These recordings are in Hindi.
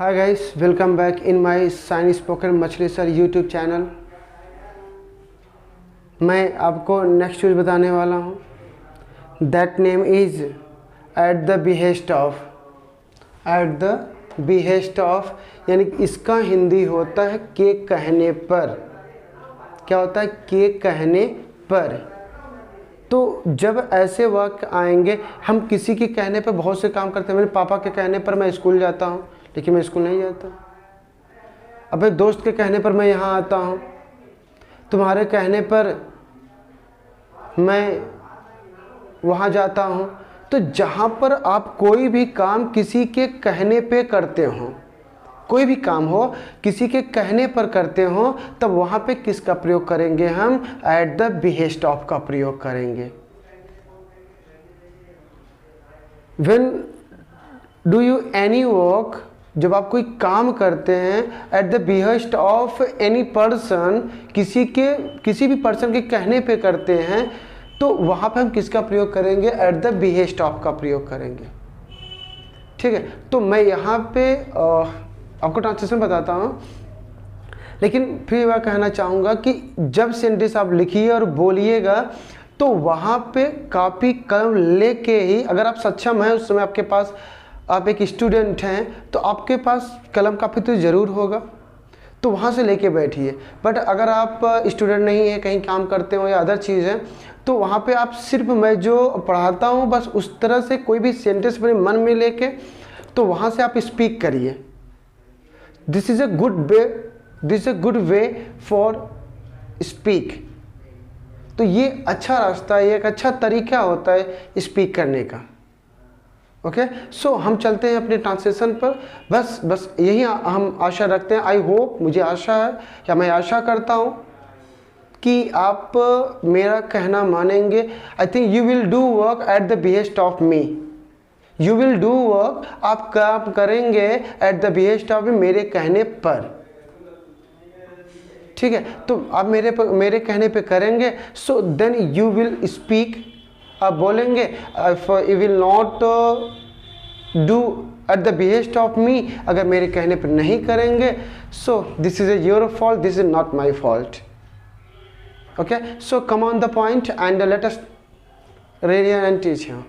Hi guys, welcome back in my science spoken मछली सर यूट्यूब चैनल। मैं आपको नेक्स्ट चीज़ बताने वाला हूँ। That name is eight the behest of. At the behest of यानी इसका हिंदी होता है के कहने पर। क्या होता है? के कहने पर। तो जब ऐसे वाक्य आएंगे, हम किसी के कहने पर बहुत से काम करते हैं। मेरे पापा के कहने पर मैं स्कूल जाता हूँ, लेकिन मैं स्कूल नहीं जाता। अबे दोस्त के कहने पर मैं यहाँ आता हूँ, तुम्हारे कहने पर मैं वहाँ जाता हूँ। तो जहाँ पर आप कोई भी काम किसी के कहने पे करते हो, कोई भी काम हो किसी के कहने पर करते हो, तब वहाँ पे किसका प्रयोग करेंगे? हम एट द बिहेस्ट ऑफ का प्रयोग करेंगे। When do you any work, जब आप कोई काम करते हैं eight the behest of any person, किसी भी पर्सन के कहने पे करते हैं, तो वहाँ पे हम किसका प्रयोग करेंगे? एट द बिहेस्ट ऑफ का प्रयोग करेंगे। ठीक है, तो मैं यहाँ पे आपको ट्रांसलेशन बताता हूँ, लेकिन फिर वह कहना चाहूँगा कि जब सेंटेंस आप लिखिए और बोलिएगा तो वहाँ पे कापी कलम लेके ही, अगर आप सक्षम हैं उस समय आपके पास, आप एक स्टूडेंट हैं तो आपके पास कलम कापी तो ज़रूर होगा, तो वहाँ से लेके बैठिए। बट अगर आप स्टूडेंट नहीं है, कहीं काम करते हो या अदर चीज़ है, तो वहाँ पे आप सिर्फ मैं जो पढ़ाता हूँ बस उस तरह से कोई भी सेंटेंस अपने मन में लेके, तो वहाँ से आप स्पीक करिए। This is a good way for speak. तो ये अच्छा रास्ता है, ये एक अच्छा तरीका होता है स्पीक करने का। ओके, सो हम चलते हैं अपने ट्रांसलेशन पर। बस यही हम आशा रखते हैं। आई होप, मुझे आशा है या मैं आशा करता हूँ कि आप मेरा कहना मानेंगे। I think you will do work at the behest of me. You will do work, आप काम करेंगे एट द बिहेस्ट ऑफ मी, मेरे कहने पर। ठीक है, तो आप मेरे कहने पे करेंगे। So then you will speak, आप बोलेंगे। You will not do at the behest of me, अगर मेरे कहने पर नहीं करेंगे, so this is your fault, this is not my fault. Okay, so come on the point and let us read and teach him.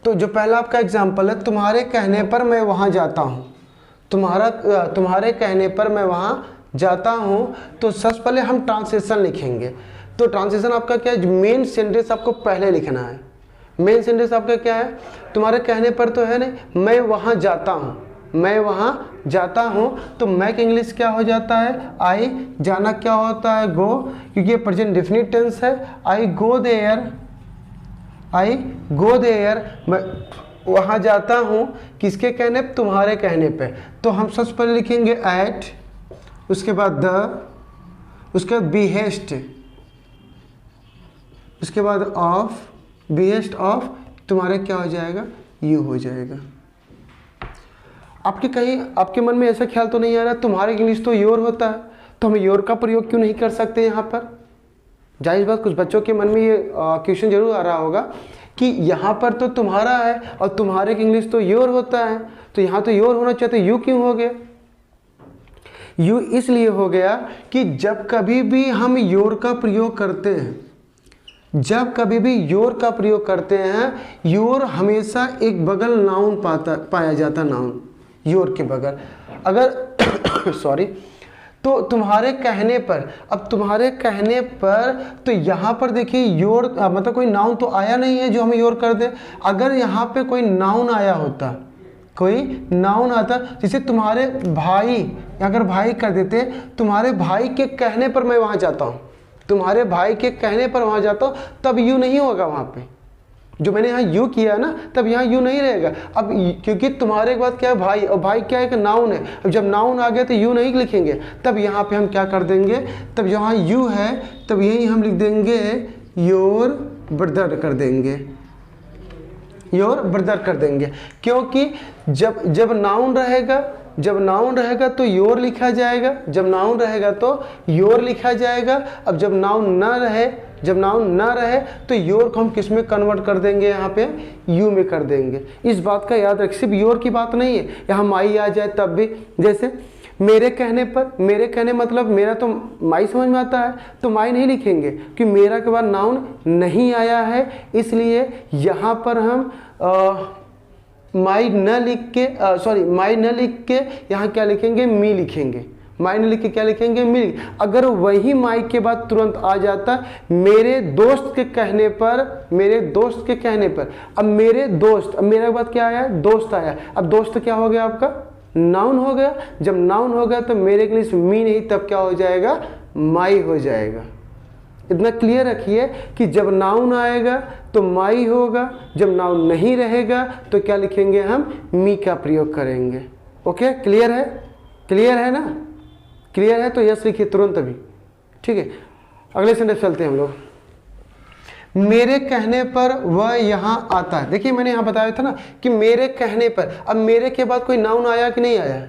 तो जो पहला आपका एग्जाम्पल है, तुम्हारे कहने पर मैं वहाँ जाता हूँ। तुम्हारे कहने पर मैं वहाँ जाता हूँ। तो सबसे पहले हम ट्रांसलेशन लिखेंगे। तो ट्रांसलेशन आपका क्या है? मेन सेंटेंस आपको पहले लिखना है। मेन सेंटेंस आपका क्या है? तुम्हारे कहने पर तो है नहीं, मैं वहाँ जाता हूँ। मैं वहाँ जाता हूँ, तो मैं का इंग्लिश क्या हो जाता है? आई। जाना क्या होता है? गो, क्योंकि ये प्रेजेंट डेफिनिट टेंस है। आई go there, I go there, मैं वहाँ जाता हूँ। किसके कहने पे? तुम्हारे कहने पे। तो हम सबसे पहले लिखेंगे एट, उसके बाद द, उसके बाद बिहेस्ट, उसके बाद ऑफ, बिहेस्ट ऑफ, तुम्हारे क्या हो जाएगा? यू हो जाएगा। आपके मन में ऐसा ख्याल तो नहीं आ रहा तुम्हारे इंग्लिश तो योर होता है, तो हम योर का प्रयोग क्यों नहीं कर सकते यहाँ पर? जाहिर बात, कुछ बच्चों के मन में ये क्वेश्चन जरूर आ रहा होगा कि यहाँ पर तो तुम्हारा है और तुम्हारे की इंग्लिश तो योर होता है, तो यहाँ तो योर होना चाहिए, तो यू क्यों हो गया? यू इसलिए हो गया कि जब कभी भी हम योर का प्रयोग करते हैं, जब कभी भी योर का प्रयोग करते हैं, योर हमेशा एक बगल नाउन पाया जाता, नाउन योर के बगल। अगर सॉरी, तो तुम्हारे कहने पर, अब तुम्हारे कहने पर, तो यहाँ पर देखिए योर मतलब कोई नाउन तो आया नहीं है जो हम योर कर दें। अगर यहाँ पे कोई नाउन आया होता, कोई नाउन आता, जैसे तुम्हारे भाई, अगर भाई कर देते, तुम्हारे भाई के कहने पर मैं वहाँ जाता हूँ, तुम्हारे भाई के कहने पर वहाँ जाता हूँ, तब यू नहीं होगा वहाँ पे। जो मैंने यहाँ यू किया है ना, तब यहाँ यू नहीं रहेगा। अब क्योंकि तुम्हारे के बाद क्या है? भाई, और भाई क्या है? एक नाउन है। अब जब नाउन आ गया तो यू नहीं लिखेंगे, तब यहाँ पे हम क्या कर देंगे? तब जहाँ यू है तब यही हम लिख देंगे योर ब्रदर कर देंगे, योर ब्रदर कर देंगे। क्योंकि जब नाउन रहेगा, जब नाउन रहेगा तो योर लिखा जाएगा, जब नाउन रहेगा तो योर लिखा जाएगा। अब जब नाउन ना रहे तो योर को हम किस में कन्वर्ट कर देंगे, यहाँ पे यू में कर देंगे। इस बात का याद रख, सिर्फ योर की बात नहीं है, यहाँ माई आ जाए तब भी। जैसे मेरे कहने मतलब मेरा तो माई समझ में आता है, तो माई नहीं लिखेंगे कि मेरा के बाद नाउन नहीं आया है, इसलिए यहाँ पर हम माई न लिख के यहाँ क्या लिखेंगे, मी लिखेंगे। माई न लिख के क्या लिखेंगे, मी। अगर वही माई के बाद तुरंत आ जाता मेरे दोस्त के कहने पर, अब मेरे बाद क्या आया, दोस्त आया। अब दोस्त क्या हो गया आपका, नाउन हो गया। जब नाउन हो गया तो मेरे के लिए मी नहीं, तब क्या हो जाएगा, माई हो जाएगा। इतना क्लियर रखिए कि जब नाउन आएगा तो माई होगा, जब नाउन नहीं रहेगा तो क्या लिखेंगे, हम मी का प्रयोग करेंगे। ओके, क्लियर है ना? क्लियर है तो यस लिखिए तुरंत अभी, ठीक है। अगले सेंटेंस चलते हैं हम लोग। मेरे कहने पर वह यहाँ आता है। देखिए मैंने यहाँ बताया था ना कि मेरे कहने पर, अब मेरे के बाद कोई नाउन आया कि नहीं आया,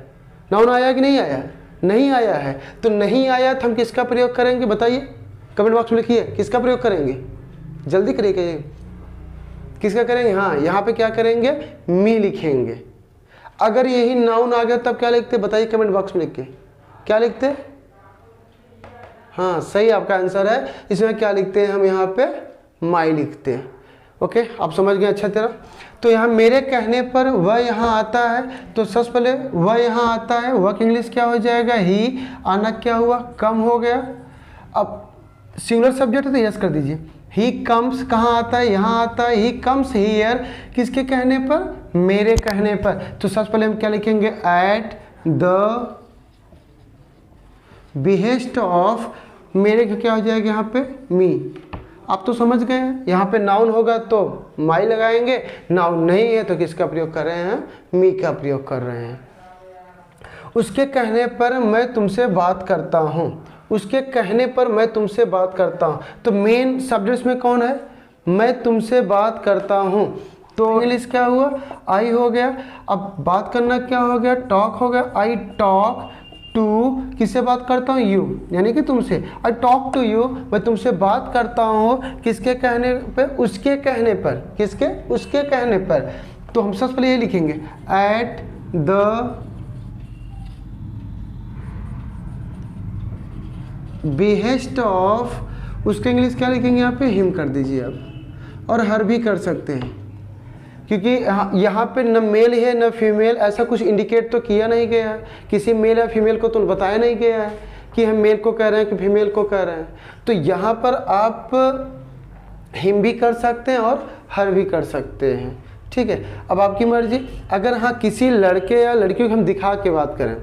नाउन आया कि नहीं आया, नहीं आया है। तो नहीं आया तो हम किसका प्रयोग करेंगे, बताइए, कमेंट बॉक्स में लिखिए किसका प्रयोग करेंगे, जल्दी करिए, किसका करेंगे। हाँ, यहाँ पे क्या करेंगे, मी लिखेंगे। अगर यही नाउन आ गया तब क्या लिखते, बताइए कमेंट बॉक्स में लिख के, क्या लिखते। हाँ सही आपका आंसर है, इसमें क्या लिखते हैं हम, यहाँ पे माई लिखते हैं। ओके, आप समझ गए अच्छा तरह। तो यहाँ मेरे कहने पर वह यहाँ आता है, तो सबसे पहले वह यहाँ आता है, वह की इंग्लिश क्या हो जाएगा, ही। आना क्या हुआ, कम हो गया। अब सिंगुलर सब्जेक्ट है तो यस कर दीजिए। ही कम्स कहाँ आता है, यहाँ आता है। ही कम्स हियर किसके कहने पर, मेरे कहने पर। तो सबसे पहले हम क्या लिखेंगे, एट द बिहेस्ट ऑफ, मेरे का क्या हो जाएगा यहाँ पे, मी। आप तो समझ गए हैं, यहाँ पे नाउन होगा तो माई लगाएंगे, नाउन नहीं है तो किसका प्रयोग कर रहे हैं, मी का प्रयोग कर रहे हैं। उसके कहने पर मैं तुमसे बात करता हूँ, उसके कहने पर मैं तुमसे बात करता हूँ। तो मेन सब्जेक्ट में कौन है, मैं तुमसे बात करता हूँ। तो इंग्लिश क्या हुआ, आई हो गया। अब बात करना क्या हो गया, टॉक हो गया। आई टॉक टू, किससे बात करता हूँ, यू, यानी कि तुमसे। आई टॉक टू यू, मैं तुमसे बात करता हूँ, किसके कहने पे, उसके कहने पर। किसके, उसके कहने पर। तो हम सबसे पहले ये लिखेंगे, एट द बिहेस्ट ऑफ, उसके इंग्लिश क्या लिखेंगे, यहाँ पे हिम कर दीजिए आप, और हर भी कर सकते हैं, क्योंकि यहाँ पे न मेल है न फीमेल, ऐसा कुछ इंडिकेट तो किया नहीं गया है, किसी मेल या फीमेल को तो बताया नहीं गया है कि हम मेल को कह रहे हैं कि फीमेल को कह रहे हैं। तो यहाँ पर आप हिम भी कर सकते हैं और हर भी कर सकते हैं, ठीक है। अब आपकी मर्जी। अगर हाँ किसी लड़के या लड़की को हम दिखा के बात करें,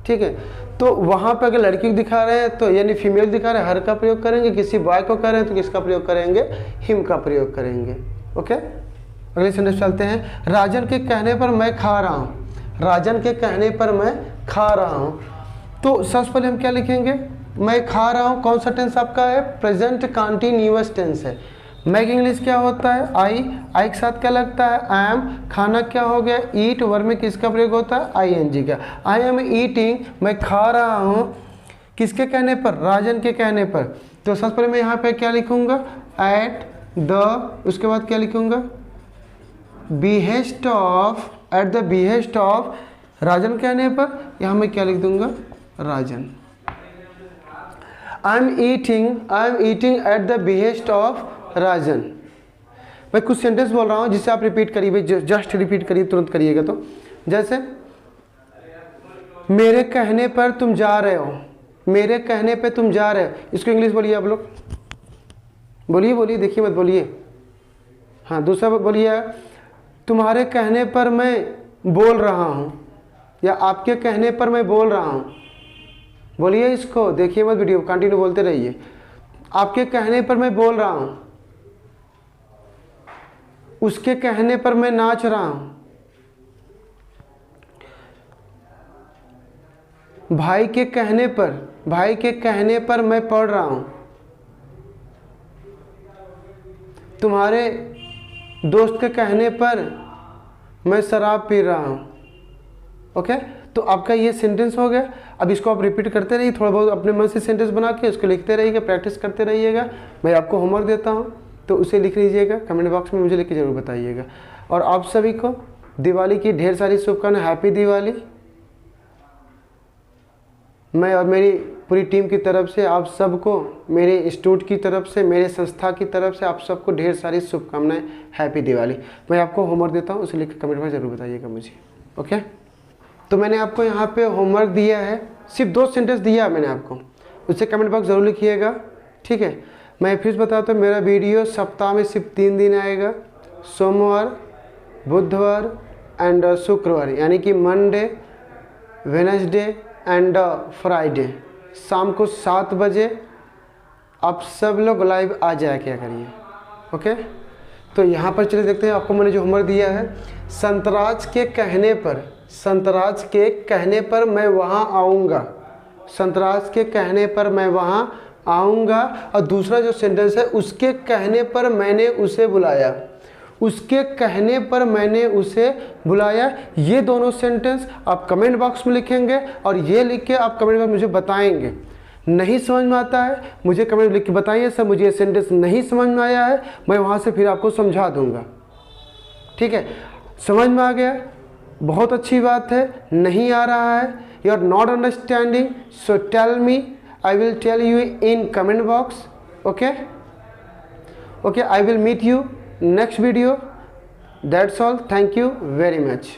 ठीक है, तो वहाँ पर अगर लड़की को दिखा रहे हैं तो यानी फीमेल दिखा रहे हैं, हर का प्रयोग करेंगे। किसी बॉय को कह रहे हैं तो किसका प्रयोग करेंगे, हिम का प्रयोग करेंगे। ओके, अगले सेंटेंस चलते हैं। राजन के कहने पर मैं खा रहा हूँ, राजन के कहने पर मैं खा रहा हूँ। तो सबसे पहले हम क्या लिखेंगे, मैं खा रहा हूँ। कौन सा टेंस आपका है, प्रेजेंट कंटिन्यूअस टेंस है। मैं की इंग्लिश क्या होता है, आई के साथ क्या लगता है, आई एम। खाना क्या हो गया, ईट। वर्ब में किसका प्रयोग होता है, ING का। आई एम ईटिंग, मैं खा रहा हूँ, किसके कहने पर, राजन के कहने पर। तो सबसे पहले मैं यहाँ पे क्या लिखूँगा, एट द, उसके बाद क्या लिखूँगा, behest of, at the behest of, Rajan कहने पर यहाँ मैं क्या लिख दूंगा, Rajan. I am eating at the behest of Rajan. मैं कुछ सेंटेंस बोल रहा हूँ जिससे आप रिपीट करिए, जस्ट रिपीट करिए, तुरंत करिएगा। तो जैसे मेरे कहने पर तुम जा रहे हो, मेरे कहने पे तुम जा रहे हो, इसको इंग्लिश बोलिए आप लोग, बोलिए, देखिए मत बोलिए। हाँ, दूसरा बोलिए, तुम्हारे कहने पर मैं बोल रहा हूँ, या आपके कहने पर मैं बोल रहा हूँ। बोलिए इसको, देखिए मत वीडियो, कंटिन्यू बोलते रहिए। आपके कहने पर मैं बोल रहा हूँ, उसके कहने पर मैं नाच रहा हूँ, भाई के कहने पर मैं पढ़ रहा हूँ, तुम्हारे दोस्त के कहने पर मैं शराब पी रहा हूँ। ओके, तो आपका ये सेंटेंस हो गया। अब इसको आप रिपीट करते रहिए, थोड़ा बहुत अपने मन से सेंटेंस बना के उसको लिखते रहिएगा, प्रैक्टिस करते रहिएगा। मैं आपको होमवर्क देता हूँ तो उसे लिख लीजिएगा, कमेंट बॉक्स में मुझे लिख के ज़रूर बताइएगा। और आप सभी को दिवाली की ढेर सारी शुभकामनाएं, हैप्पी दिवाली। मैं और मेरी पूरी टीम की तरफ से आप सबको, मेरे इंस्टीट्यूट की तरफ से, मेरे संस्था की तरफ से आप सबको ढेर सारी शुभकामनाएं, हैप्पी दिवाली। मैं आपको होमवर्क देता हूँ, उसे लिख के कमेंट में ज़रूर बताइएगा मुझे। ओके, तो मैंने आपको यहाँ पे होमवर्क दिया है, सिर्फ 2 सेंटेंस दिया मैंने आपको, उससे कमेंट बॉक्स ज़रूर लिखिएगा, ठीक है। मैं फिर बताता हूँ, मेरा वीडियो सप्ताह में सिर्फ 3 दिन आएगा, सोमवार, बुधवार एंड शुक्रवार, यानी कि मंडे, वेडनेसडे एंड फ्राइडे शाम को 7 बजे आप सब लोग लाइव आ जाया क्या करिए। ओके, तो यहाँ पर चले देखते हैं, आपको मैंने जो होमवर्क दिया है, संतराज के कहने पर मैं वहाँ आऊँगा, संतराज के कहने पर मैं वहाँ आऊँगा। और दूसरा जो सेंटेंस है, उसके कहने पर मैंने उसे बुलाया, उसके कहने पर मैंने उसे बुलाया। ये दोनों सेंटेंस आप कमेंट बॉक्स में लिखेंगे और ये लिख के आप कमेंट बॉक्स में मुझे बताएंगे। नहीं समझ में आता है मुझे कमेंट लिख के बताइए, सर मुझे ये सेंटेंस नहीं समझ में आया है, मैं वहाँ से फिर आपको समझा दूँगा, ठीक है। समझ में आ गया, बहुत अच्छी बात है। नहीं आ रहा है, you are not understanding, so tell me, I will tell you in comment box. Okay, I will meet you next video. That's all. Thank you very much.